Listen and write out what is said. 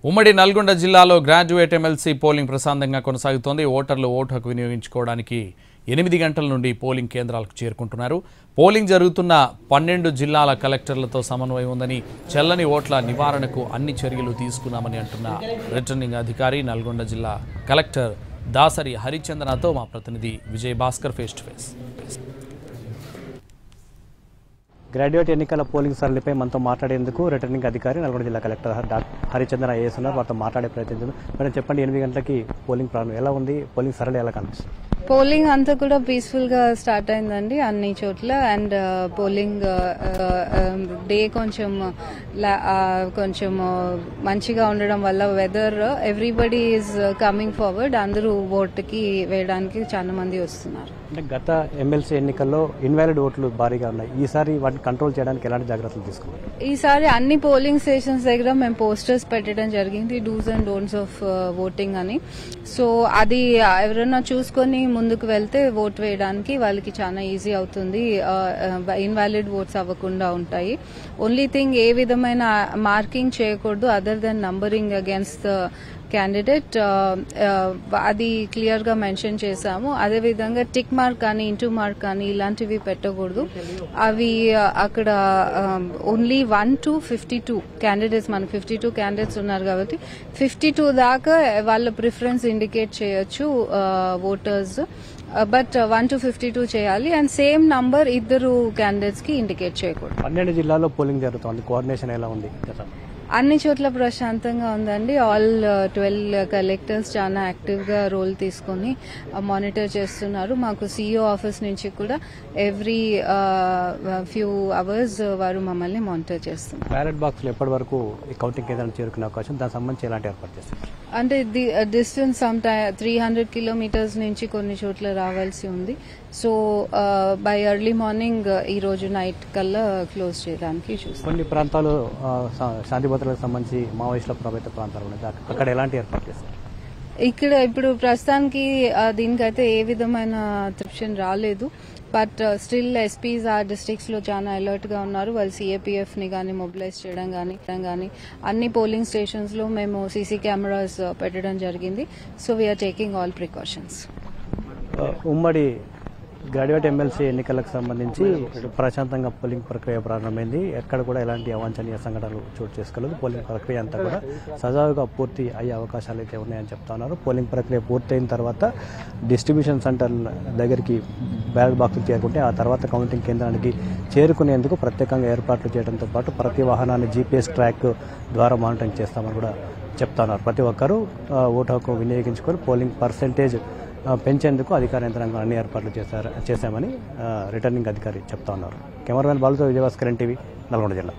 ఉమ్మడి నల్గొండ జిల్లాలో graduate MLC polling ప్రశాంతంగా కొనసాగుతోంది. ఓటర్లు ఓటు హక్కు వినియోగించుకోవడానికి 8 గంటల నుండి పోలింగ్ కేంద్రాలకు చేరుకుంటున్నారు. పోలింగ్ జరుగుతున్న 12 జిల్లాల కలెక్టర్లతో సమన్వయం ఉందని, చెల్లని ఓట్ల నివారణకు అన్ని చర్యలు తీసుకున్నామని అంటున్న రిటర్నింగ్ అధికారి నల్గొండ జిల్లా కలెక్టర్ దాసరి హరిచందనతో మా ప్రతినిధి Vijay Bhaskar face to face. Graduate ఎన్నికల పోలింగ్ సరళిపై మనతో మాట్లాడేందుకు రిటర్నింగ్ అధికారి నల్గొండ జిల్లా కలెక్టర్ హరిచందన ఐఏఎస్ ఉన్నారు. వారితో మాట్లాడే ప్రయత్నించారు. మేడం చెప్పండి, 8 గంటలకి పోలింగ్ ప్రారంభం ఎలా ఉంది? పోలింగ్ సరళి ఎలా కనిపిస్తుంది? పోలింగ్ అంతా కూడా పీస్ఫుల్ గా స్టార్ట్ అయిందండి అన్ని చోట్ల. అండ్ పోలింగ్ డే కొంచెం మంచిగా ఉండడం వల్ల weather everybody is coming forward. అందరూ ఓటుకి వేయడానికి చాలా మంది వస్తున్నారు. అంటే గత ఎమ్మెల్సీ ఎన్నికల్లో ఇన్వాలిడ్ ఓట్లు భారీగా ఉన్నాయి. ఈసారి వాటిని కంట్రోల్ చేయడానికి ఎలాంటి జాగ్రత్తలు తీసుకున్నారు? ఈసారి అన్ని పోలింగ్ స్టేషన్స్ దగ్గర మేము పోస్టర్స్ పెట్టడం జరిగింది, dos and don'ts of voting అని. సో అది ఎవరైనా చూసుకొని ముందుకు వెళ్తే ఓట్ వేయడానికి వాళ్ళకి చాలా ఈజీ అవుతుంది. ఇన్వాలిడ్ ఓట్స్ అవ్వకుండా ఉంటాయి. ఓన్లీ థింగ్ ఏ విధమైన మార్కింగ్ చేయకూడదు other than numbering against the candidate. అది క్లియర్ గా మెన్షన్ చేశాము. అదేవిధంగా టిక్ మార్క్ కానీ ఇంటూ మార్క్ కానీ ఇలాంటివి పెట్టకూడదు. అవి అక్కడ ఓన్లీ 1 to 52 క్యాండిడేట్స్, మనకు 52 క్యాండిడేట్స్ ఉన్నారు కాబట్టి 52 దాకా వాళ్ళ ప్రిఫరెన్స్ ఇండికేట్ చేయొచ్చు ఓటర్స్. బట్ 1 to 52 చేయాలి. అండ్ సేమ్ నంబర్ ఇద్దరు క్యాండిడేట్స్ కి ఇండికేట్ చేయకూడదు. 12 జిల్లాల్లో పోలింగ్ జరుగుతోంది. కోఆర్డినేషన్ ఎలా ఉంది? అన్ని చోట్ల ప్రశాంతంగా ఉందండి. ఆల్ 12 కలెక్టర్స్ చాలా యాక్టివ్ గా రోల్ తీసుకుని మానిటర్ చేస్తున్నారు. మాకు సిఇఓ ఆఫీస్ నుంచి కూడా ఎవ్రీ ఫ్యూ అవర్స్ వారు మమ్మల్ని మానిటర్ చేస్తున్నారు. బ్యాలెట్ బాక్స్ ఎప్పటి వరకు కౌంటింగ్ కేంద్రానికి చేరుకునే అవకాశం, దానికి సంబంధించి ఎలాంటి ఏర్పాటు చేస్తారు? అంటే డిస్టెన్స్ 300 కిలోమీటర్స్ నుంచి కొన్ని చోట్ల రావాల్సి ఉంది. సో బై ఎర్లీ మార్నింగ్ ఈ రోజు నైట్ కల్లా క్లోజ్ చేయడానికి చూస్తాం. కొన్ని ప్రాంతాలు శాంతి భద్రతలకు సంబంధించి మావోయిస్టుల ప్రభావిత ప్రాంతాలు ఉన్నాయి. అక్కడ ఎలాంటి ఏర్పాటు చేస్తారు? ఇక్కడ ఇప్పుడు ప్రస్తుతానికి దీనికైతే ఏ విధమైన ట్రిప్షన్ రాలేదు. బట్ స్టిల్ ఎస్పీస్ ఆ డిస్ట్రిక్ట్స్ లో చాలా అలర్ట్ గా ఉన్నారు. వాళ్ళు సిఏపిఎఫ్ ని కానీ మొబిలైజ్ చేయడం కానీ అన్ని పోలింగ్ స్టేషన్స్ లో మేము సీసీ కెమెరాస్ పెట్టడం జరిగింది. So we are taking all precautions. ఉమ్మడి గ్రాడ్యుయేట్ ఎమ్మెల్సీ ఎన్నికలకు సంబంధించి ప్రశాంతంగా పోలింగ్ ప్రక్రియ ప్రారంభమైంది. ఎక్కడ కూడా ఎలాంటి అవాంఛనీయ సంఘటనలు చోటు చేసుకోలేదు. పోలింగ్ ప్రక్రియ అంతా కూడా సజావుగా పూర్తి అయ్యే అవకాశాలు అయితే ఉన్నాయని చెప్తా ఉన్నారు. పోలింగ్ ప్రక్రియ పూర్తయిన తర్వాత డిస్ట్రిబ్యూషన్ సెంటర్ దగ్గరికి బ్యాలెట్ బాక్సులు చేరుకుంటే ఆ తర్వాత కౌంటింగ్ కేంద్రానికి చేరుకునేందుకు ప్రత్యేకంగా ఏర్పాట్లు చేయడంతో పాటు ప్రతి వాహనాన్ని జీపీఎస్ ట్రాక్ ద్వారా మానిటరింగ్ చేస్తామని కూడా చెప్తా ఉన్నారు. ప్రతి ఒక్కరూ ఓటు హక్కు వినియోగించుకొని పోలింగ్ పర్సెంటేజ్ పెంచేందుకు అధికార యంత్రాంగం అన్ని ఏర్పాట్లు చేశామని రిటర్నింగ్ అధికారి చెప్తా ఉన్నారు. కెమెరామెన్ బాలుతో విజయభాస్కర్, ఎన్టీవీ, నల్గొండ జిల్లా.